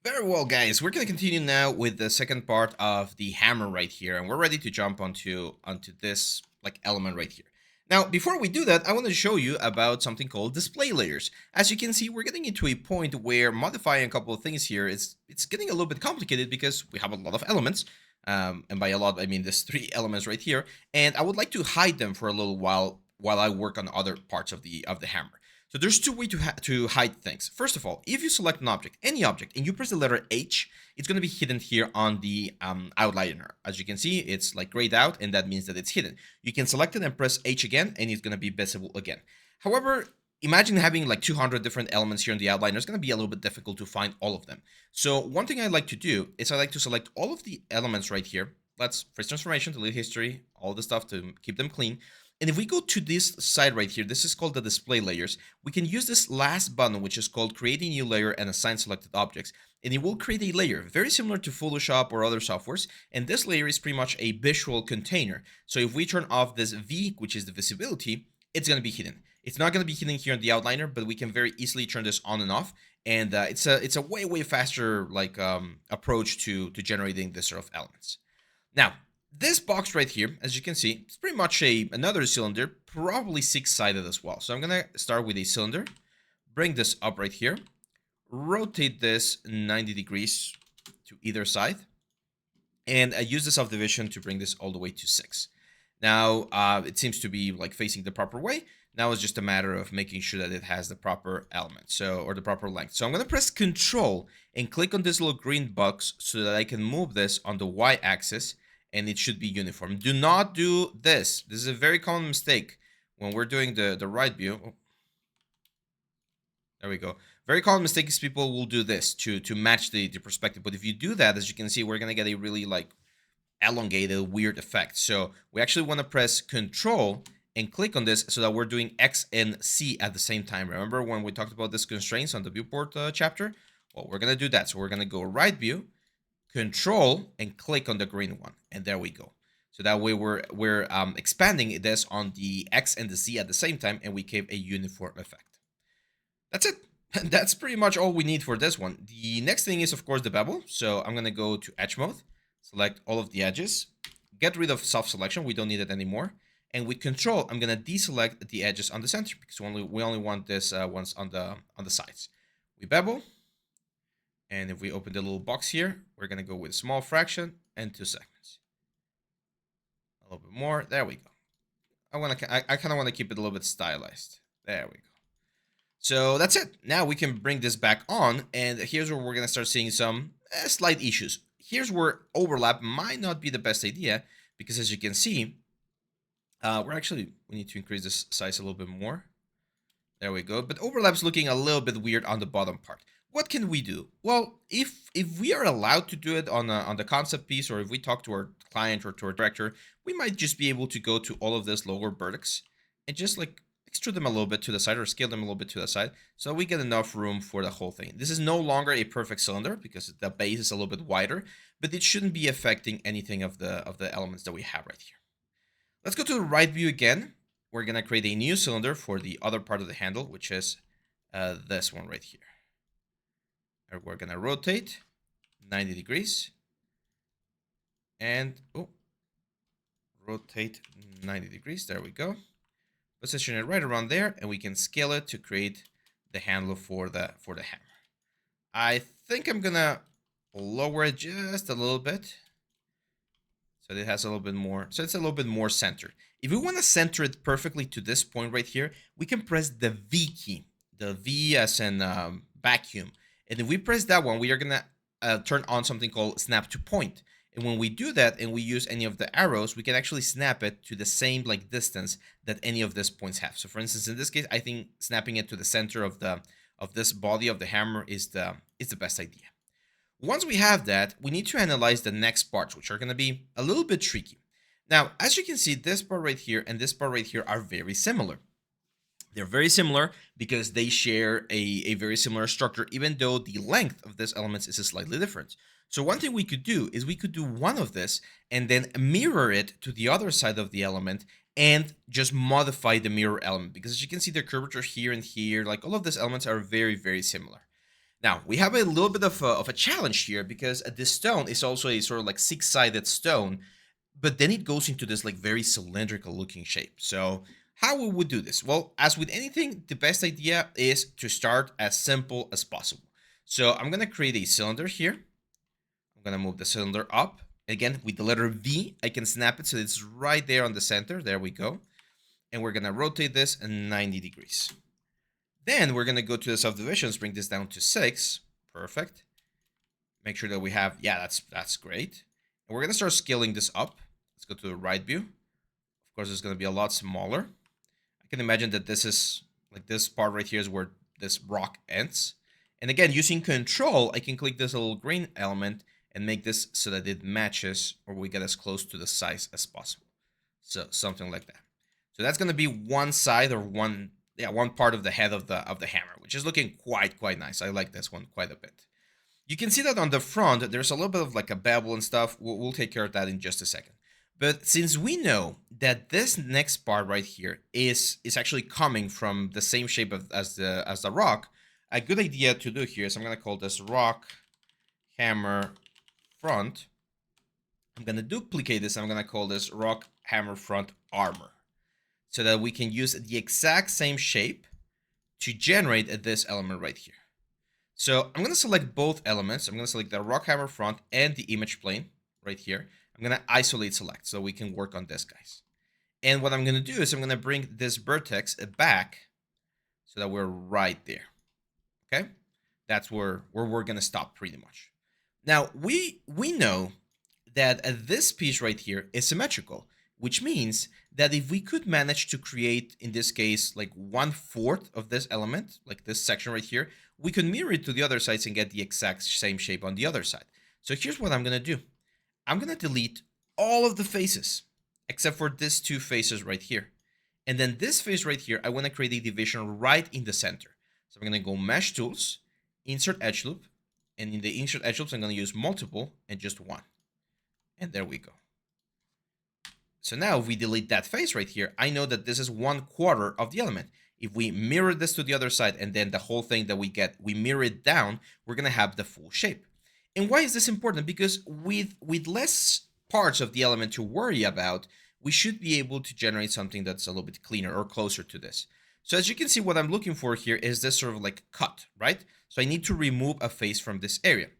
Very well, guys. We're going to continue now with the second part of the hammer right here, and we're ready to jump onto this like element right here. Now, before we do that, I want to show you about something called display layers. As you can see, we're getting into a point where modifying a couple of things here is it's getting a little bit complicated because we have a lot of elements, and by a lot I mean there's three elements right here, and I would like to hide them for a little while I work on other parts of the hammer. So there's two ways to hide things. First of all, if you select an object, any object, and you press the letter H, it's going to be hidden here on the outliner. As you can see, it's like grayed out, and that means that it's hidden. You can select it and press H again, and it's going to be visible again. However, imagine having like 200 different elements here in the outliner. It's going to be a little bit difficult to find all of them. So one thing I like to do is I like to select all of the elements right here. Let's freeze transformation, delete history, all the stuff to keep them clean. And if we go to this side right here, this is called the display layers. We can use this last button, which is called create a new layer and assign selected objects. And it will create a layer very similar to Photoshop or other softwares. And this layer is pretty much a visual container. So if we turn off this V, which is the visibility, it's going to be hidden. It's not going to be hidden here in the outliner, but we can very easily turn this on and off. And it's a way faster like approach to generating this sort of elements. Now, this box right here, as you can see, it's pretty much another cylinder, probably six-sided as well. So I'm going to start with a cylinder, bring this up right here, rotate this 90 degrees to either side, and use the subdivision to bring this all the way to 6. Now, it seems to be like facing the proper way. Now it's just a matter of making sure that it has the proper element, or the proper length. So I'm going to press Control and click on this little green box so that I can move this on the Y-axis, and it should be uniform. Do not do this. This is a very common mistake when we're doing the right view. Oh, there we go. Very common mistake is people will do this to match the perspective. But if you do that, as you can see, we're gonna get a really like elongated, weird effect. So we actually want to press Control and click on this so that we're doing X and C at the same time. Remember when we talked about these constraints on the viewport chapter? Well, we're gonna do that. So we're gonna go right view, Control, and click on the green one, and there we go. So that way we're expanding this on the X and the Z at the same time, and we give a uniform effect. That's it. That's pretty much all we need for this one. The next thing is, of course, the bevel. So I'm going to go to edge mode, select all of the edges, get rid of soft selection. We don't need it anymore. And with Control, I'm going to deselect the edges on the center because we only want this ones on the sides. We bevel. And if we open the little box here, we're going to go with a small fraction and 2 segments. A little bit more. There we go. I kind of want to keep it a little bit stylized. There we go. So that's it. Now we can bring this back on, and here's where we're going to start seeing some slight issues. Here's where overlap might not be the best idea, because as you can see, we need to increase this size a little bit more. There we go. But overlap's looking a little bit weird on the bottom part. What can we do? Well, if we are allowed to do it on the concept piece, or if we talk to our client or to our director, we might just be able to go to all of this lower vertex and just like extrude them a little bit to the side or scale them a little bit to the side so we get enough room for the whole thing. This is no longer a perfect cylinder because the base is a little bit wider, but it shouldn't be affecting anything of the elements that we have right here. Let's go to the right view again. We're going to create a new cylinder for the other part of the handle, which is this one right here. We're going to rotate 90 degrees and rotate 90 degrees. There we go. Position it right around there, and we can scale it to create the handle for the hammer. I think I'm going to lower it just a little bit so it has a little bit more. So it's a little bit more centered. If we want to center it perfectly to this point right here, we can press the V key, the V as in vacuum. And if we press that one, we are going to turn on something called snap to point. And when we do that and we use any of the arrows, we can actually snap it to the same like distance that any of these points have. So for instance, in this case, I think snapping it to the center of this body of the hammer is the best idea. Once we have that, we need to analyze the next parts, which are going to be a little bit tricky. Now, as you can see, this part right here and this part right here are very similar. They're very similar because they share a very similar structure, even though the length of these elements is slightly different. So one thing we could do is we could do one of this and then mirror it to the other side of the element and just modify the mirror element, because as you can see, the curvature here and here, like all of these elements are very, very similar. Now, we have a little bit of a challenge here because this stone is also a sort of like six-sided stone, but then it goes into this like very cylindrical looking shape. So how we would do this? Well, as with anything, the best idea is to start as simple as possible. So I'm going to create a cylinder here. I'm going to move the cylinder up. Again, with the letter V, I can snap it so it's right there on the center. There we go. And we're going to rotate this 90 degrees. Then we're going to go to the subdivisions, bring this down to 6. Perfect. Make sure that we have, yeah, that's great. And we're going to start scaling this up. Let's go to the right view. Of course, it's going to be a lot smaller. I can imagine that this is, like this part right here is where this rock ends. And again, using control, I can click this little green element and make this so that it matches or we get as close to the size as possible. So something like that. So that's going to be one side or one part of the head of the hammer, which is looking quite nice. I like this one quite a bit. You can see that on the front, there's a little bit of like a bevel and stuff. We'll take care of that in just a second. But since we know that this next part right here is actually coming from the same shape as the rock, a good idea to do here is I'm going to call this rock hammer front. I'm going to duplicate this. I'm going to call this rock hammer front armor, so that we can use the exact same shape to generate this element right here. So I'm going to select both elements. I'm going to select the rock hammer front and the image plane right here. I'm going to isolate select so we can work on this, guys. And what I'm going to do is I'm going to bring this vertex back so that we're right there. Okay? That's where we're going to stop pretty much. Now, we know that this piece right here is symmetrical, which means that if we could manage to create, in this case, like 1/4 of this element, like this section right here, we could mirror it to the other sides and get the exact same shape on the other side. So here's what I'm going to do. I'm going to delete all of the faces, except for these two faces right here. And then this face right here, I want to create a division right in the center. So I'm going to go Mesh Tools, Insert Edge Loop, and in the Insert Edge Loops, I'm going to use multiple and just one. And there we go. So now if we delete that face right here, I know that this is 1/4 of the element. If we mirror this to the other side and then the whole thing that we get, we mirror it down, we're going to have the full shape. And why is this important? Because with less parts of the element to worry about, we should be able to generate something that's a little bit cleaner or closer to this. So as you can see, what I'm looking for here is this sort of like cut, right? So I need to remove a face from this area.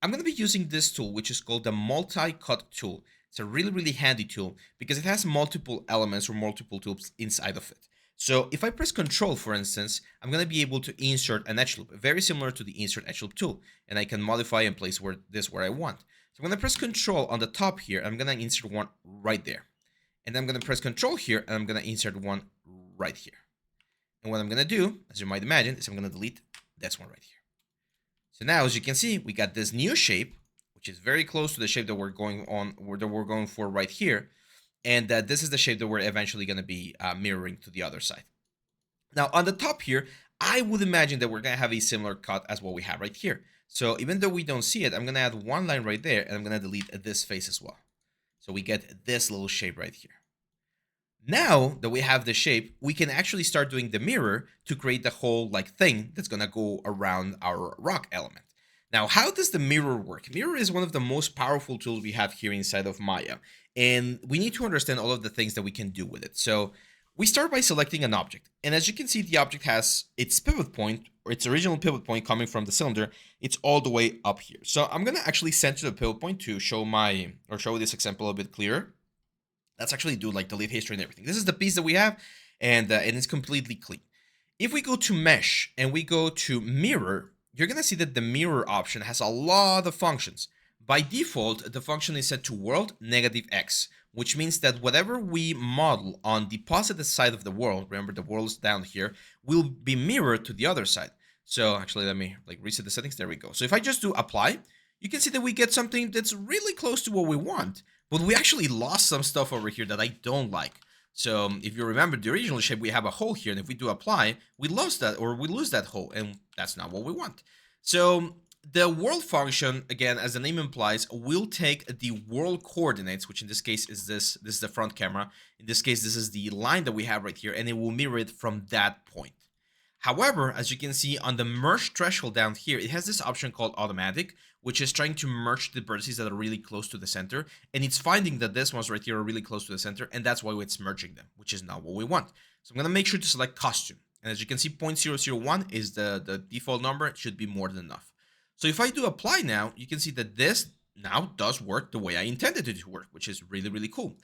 I'm going to be using this tool, which is called the Multicut Tool. It's a really handy tool because it has multiple elements or multiple tools inside of it. So if I press Control, for instance, I'm going to be able to insert an edge loop, very similar to the Insert Edge Loop tool, and I can modify and place this where I want. So I'm going to press Control on the top here, and I'm going to insert one right there. And then I'm going to press Control here, and I'm going to insert one right here. And what I'm going to do, as you might imagine, is I'm going to delete this one right here. So now, as you can see, we got this new shape, which is very close to the shape that we're going for right here. And this is the shape that we're eventually going to be mirroring to the other side. Now, on the top here, I would imagine that we're going to have a similar cut as what we have right here. So even though we don't see it, I'm going to add one line right there, and I'm going to delete this face as well. So we get this little shape right here. Now that we have the shape, we can actually start doing the mirror to create the whole like thing that's going to go around our rock element. Now, how does the mirror work? Mirror is one of the most powerful tools we have here inside of Maya, and we need to understand all of the things that we can do with it. So we start by selecting an object, and as you can see, the object has its pivot point, or its original pivot point coming from the cylinder. It's all the way up here. So I'm going to actually center the pivot point to show this example a bit clearer. Let's actually do like delete history and everything. This is the piece that we have, and it's completely clean. If we go to mesh and we go to mirror, you're going to see that the mirror option has a lot of functions. By default, the function is set to world -x, which means that whatever we model on the positive side of the world, remember the world's down here, will be mirrored to the other side. So actually, let me like reset the settings. There we go. So if I just do apply, you can see that we get something that's really close to what we want. But we actually lost some stuff over here that I don't like. So if you remember the original shape, we have a hole here. And if we do apply, we lost that, or we lose that hole. And that's not what we want. So the world function, again, as the name implies, will take the world coordinates, which in this case is this. This is the front camera. In this case, this is the line that we have right here. And it will mirror it from that point. However, as you can see on the merge threshold down here, it has this option called automatic, which is trying to merge the vertices that are really close to the center. And it's finding that these ones right here are really close to the center, and that's why it's merging them, which is not what we want. So I'm going to make sure to select costume. And as you can see, 0.001 is the default number. It should be more than enough. So if I do apply now, you can see that this now does work the way I intended it to work, which is really, really cool.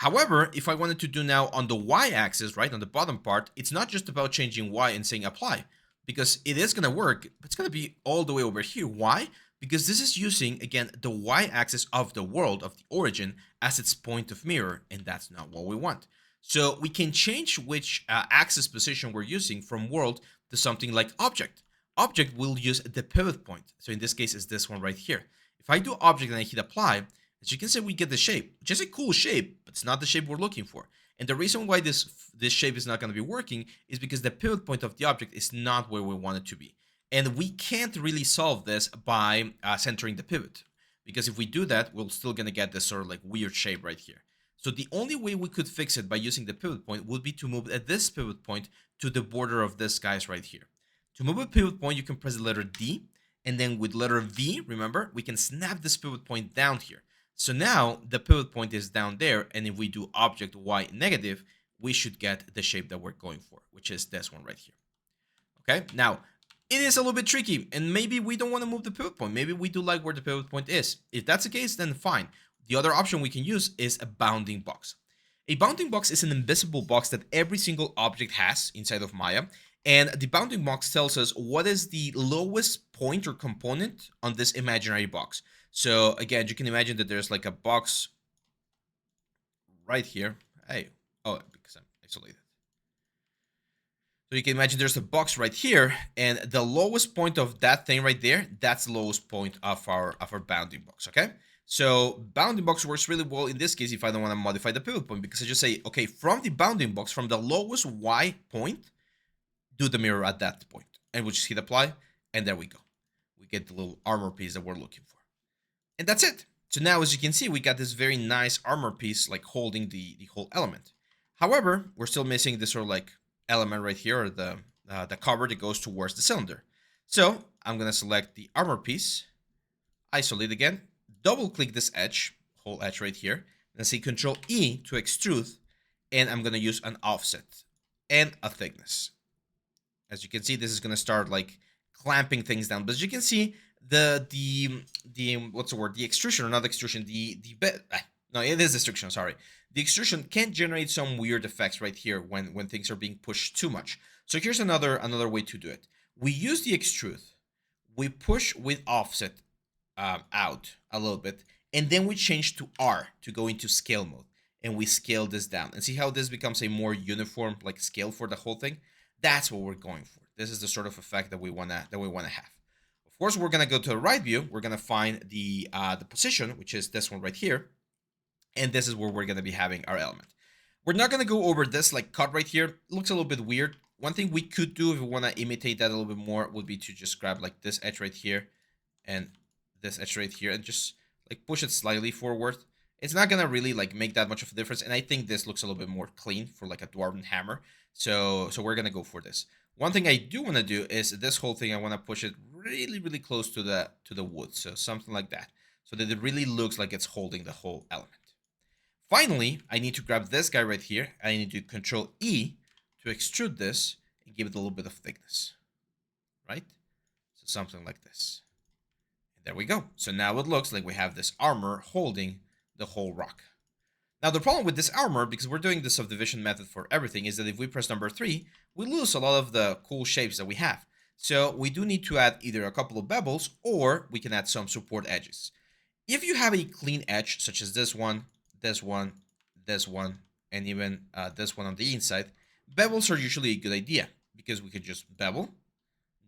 However, if I wanted to do now on the y-axis, right, on the bottom part, it's not just about changing y and saying apply, because it is going to work, but it's going to be all the way over here. Why? Because this is using, again, the y-axis of the world, of the origin, as its point of mirror, and that's not what we want. So we can change which axis position we're using from world to something like object. Object will use the pivot point. So in this case, it's this one right here. If I do object and I hit apply, as you can see, we get the shape, which is a cool shape, but it's not the shape we're looking for. And the reason why this shape is not going to be working is because the pivot point of the object is not where we want it to be. And we can't really solve this by centering the pivot, because if we do that, we're still going to get this sort of like weird shape right here. So the only way we could fix it by using the pivot point would be to move this pivot point to the border of this guy's right here. To move a pivot point, you can press the letter D, and then with letter V, remember, we can snap this pivot point down here. So now the pivot point is down there, and if we do object y negative, we should get the shape that we're going for, which is this one right here. Okay, now it is a little bit tricky, and maybe we don't want to move the pivot point. Maybe we do like where the pivot point is. If that's the case, then fine. The other option we can use is a bounding box. A bounding box is an invisible box that every single object has inside of Maya, and the bounding box tells us what is the lowest point or component on this imaginary box. So again, you can imagine that there's like a box right here. Hey, oh, because I'm isolated. So you can imagine there's a box right here, and the lowest point of that thing right there, that's the lowest point of our bounding box, okay? So bounding box works really well in this case if I don't want to modify the pivot point, because I just say, okay, from the bounding box, from the lowest y point, do the mirror at that point. And we'll just hit apply, and there we go. We get the little armor piece that we're looking for. And that's it. So now, as you can see, we got this very nice armor piece, like holding the whole element. However, we're still missing this sort of like element right here, or the cover that goes towards the cylinder. So I'm going to select the armor piece, isolate again, double click this edge, whole edge right here, and say Control E to extrude, and I'm going to use an offset and a thickness. As you can see, this is going to start like clamping things down. But as you can see, the what's the word? The extrusion, or not extrusion, no, it is extrusion, sorry. The extrusion can generate some weird effects right here when things are being pushed too much. So here's another way to do it. We use the extrude, we push with offset out a little bit, and then we change to R to go into scale mode, and we scale this down. And see how this becomes a more uniform like scale for the whole thing? That's what we're going for. This is the sort of effect that we wanna have. Of course, we're gonna go to the right view. We're gonna find the position, which is this one right here, and this is where we're gonna be having our element. We're not gonna go over this like cut right here. It looks a little bit weird. One thing we could do if we wanna imitate that a little bit more would be to just grab like this edge right here and this edge right here and just like push it slightly forward. It's not gonna really like make that much of a difference, and I think this looks a little bit more clean for like a dwarven hammer. So we're gonna go for this. One thing I do want to do is this whole thing, I want to push it really, really close to the wood. So something like that, so that it really looks like it's holding the whole element. Finally, I need to grab this guy right here. I need to Control E to extrude this and give it a little bit of thickness, right? So something like this. And there we go. So now it looks like we have this armor holding the whole rock. Now, the problem with this armor, because we're doing the subdivision method for everything, is that if we press number 3, we lose a lot of the cool shapes that we have. So we do need to add either a couple of bevels, or we can add some support edges. If you have a clean edge, such as this one, this one, this one, and even this one on the inside, bevels are usually a good idea, because we could just bevel,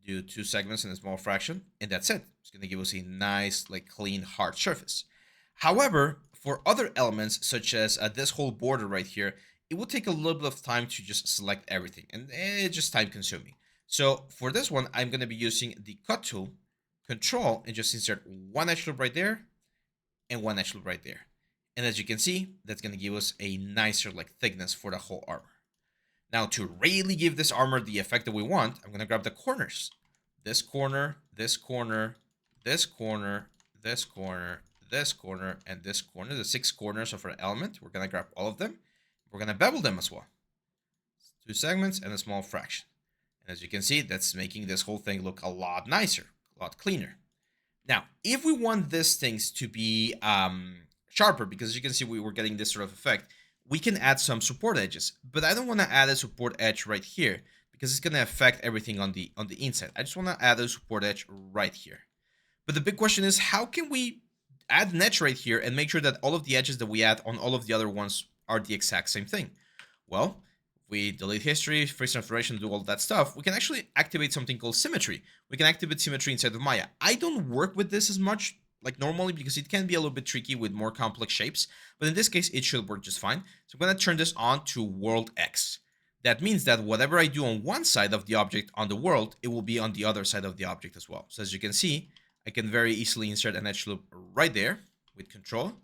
do 2 segments in a small fraction, and that's it. It's going to give us a nice, like, clean, hard surface. However, for other elements, such as this whole border right here, it will take a little bit of time to just select everything, and it's just time consuming. So for this one, I'm going to be using the cut tool, Control, and just insert one edge loop right there, and one edge loop right there. And as you can see, that's going to give us a nicer like thickness for the whole armor. Now, to really give this armor the effect that we want, I'm going to grab the corners. This corner, this corner, this corner, this corner, this corner, and this corner. The 6 corners of our element. We're going to grab all of them. We're going to bevel them as well. 2 segments and a small fraction. And as you can see, that's making this whole thing look a lot nicer, a lot cleaner. Now, if we want these things to be sharper, because as you can see, we were getting this sort of effect, we can add some support edges. But I don't want to add a support edge right here because it's going to affect everything on the inside. I just want to add a support edge right here. But the big question is, how can we add an edge right here and make sure that all of the edges that we add on all of the other ones are the exact same thing? Well, we delete history, freeze transformation, do all that stuff, we can actually activate something called Symmetry. We can activate Symmetry inside of Maya. I don't work with this as much like normally because it can be a little bit tricky with more complex shapes, but in this case, it should work just fine. So I'm going to turn this on to World X. That means that whatever I do on one side of the object on the world, it will be on the other side of the object as well. So as you can see, I can very easily insert an edge loop right there with Control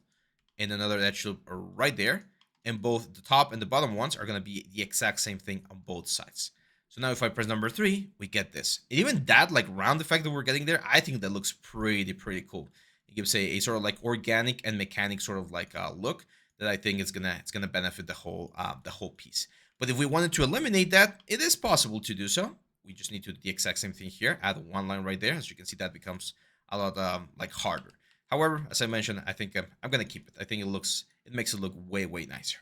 and another edge loop right there. And both the top and the bottom ones are going to be the exact same thing on both sides. So now if I press number 3, we get this. And even that like round effect that we're getting there, I think that looks pretty cool. It gives a sort of like organic and mechanic sort of like look that I think it's gonna benefit the whole piece. But if we wanted to eliminate that, it is possible to do so. We just need to do the exact same thing here. Add one line right there. As you can see, that becomes a lot like harder. However, as I mentioned, I think I'm gonna keep it. I think it makes it look way nicer.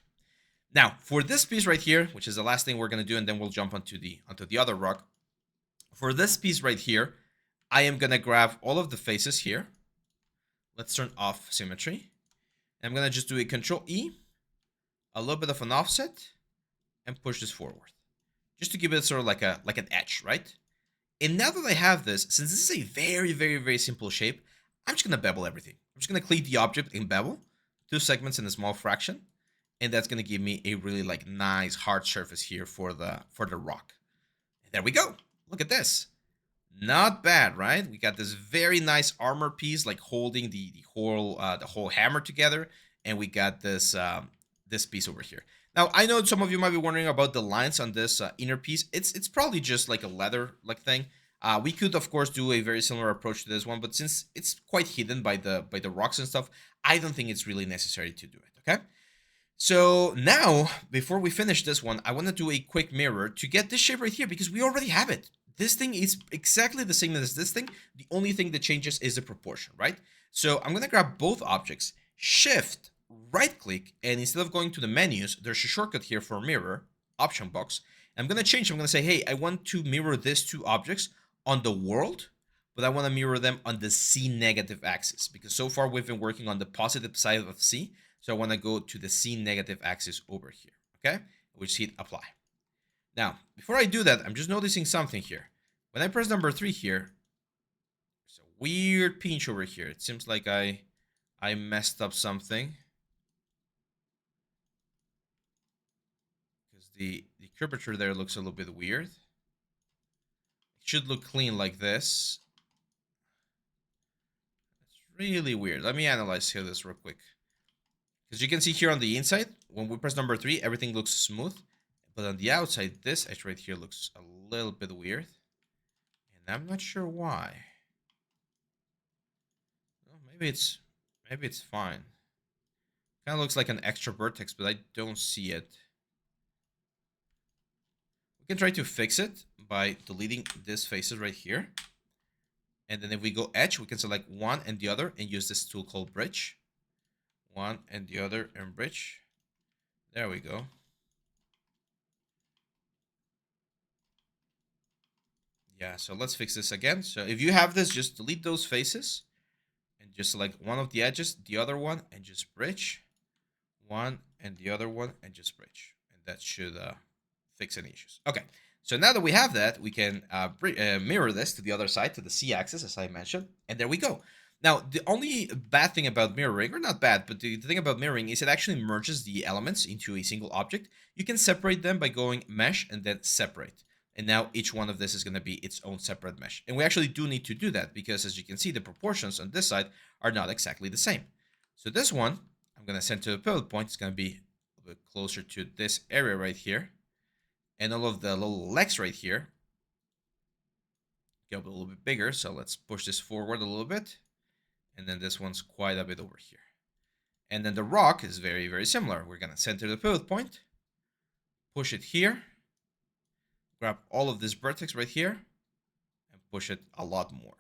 Now, for this piece right here, which is the last thing we're gonna do, and then we'll jump onto the other rock. For this piece right here, I am gonna grab all of the faces here. Let's turn off Symmetry. I'm gonna just do a Control E, a little bit of an offset, and push this forward, just to give it sort of like an edge, right? And now that I have this, since this is a very simple shape, I'm just gonna bevel everything. I'm just gonna clean the object in bevel, 2 segments in a small fraction, and that's gonna give me a really like nice hard surface here for the rock. And there we go. Look at this. Not bad, right? We got this very nice armor piece, like holding the whole hammer together, and we got this this piece over here. Now, I know some of you might be wondering about the lines on this inner piece. It's probably just like a leather like thing. We could, of course, do a very similar approach to this one, but since it's quite hidden by the rocks and stuff, I don't think it's really necessary to do it. Okay. So now, before we finish this one, I want to do a quick mirror to get this shape right here because we already have it. This thing is exactly the same as this thing. The only thing that changes is the proportion, right? So I'm going to grab both objects, shift, right click, and instead of going to the menus, there's a shortcut here for mirror, option box. I'm going to change. I'm going to say, hey, I want to mirror these 2 objects on the world, but I want to mirror them on the C negative axis because so far we've been working on the positive side of C. So I want to go to the C negative axis over here, okay? Which hit apply. Now, before I do that, I'm just noticing something here. When I press number 3 here, there's a weird pinch over here. It seems like I messed up something. Because the curvature there looks a little bit weird. It should look clean like this. It's really weird. Let me analyze here this real quick. Because you can see here on the inside, when we press number 3, everything looks smooth. But on the outside, this edge right here looks a little bit weird. And I'm not sure why. Well, maybe it's fine. Kind of looks like an extra vertex, but I don't see it. We can try to fix it by deleting these faces right here. And then if we go edge, we can select one and the other and use this tool called bridge. One and the other and bridge. There we go. Yeah, so let's fix this again. So if you have this, just delete those faces and just select one of the edges, the other one, and just bridge. One and the other one, and just bridge. And that should fix any issues. Okay, so now that we have that, we can mirror this to the other side, to the C axis, as I mentioned. And there we go. Now, the only bad thing about mirroring, or not bad, but the thing about mirroring is it actually merges the elements into a single object. You can separate them by going mesh and then separate. And now each one of this is going to be its own separate mesh. And we actually do need to do that because, as you can see, the proportions on this side are not exactly the same. So this one, I'm going to send to a pivot point. It's going to be a little bit closer to this area right here. And all of the little legs right here get a little bit bigger. So let's push this forward a little bit. And then this one's quite a bit over here. And then the rock is very, very similar. We're going to center the pivot point, push it here, grab all of this vertex right here, and push it a lot more.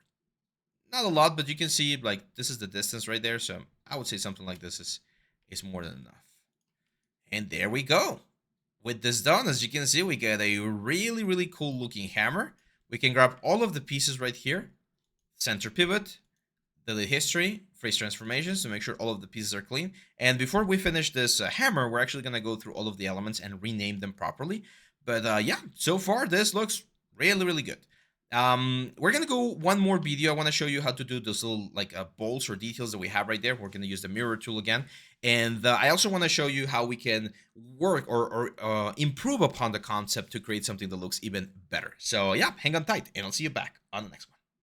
Not a lot, but you can see like this is the distance right there. So I would say something like this is more than enough. And there we go. With this done, as you can see, we get a really, really cool looking hammer. We can grab all of the pieces right here, center pivot, delete history, freeze transformations to make sure all of the pieces are clean. And before we finish this hammer, we're actually going to go through all of the elements and rename them properly. But yeah, so far this looks really, really good. We're gonna go one more video. I want to show you how to do those little like bolts or details that we have right there. We're gonna use the mirror tool again, and I also want to show you how we can work or improve upon the concept to create something that looks even better. So yeah, hang on tight, and I'll see you back on the next one.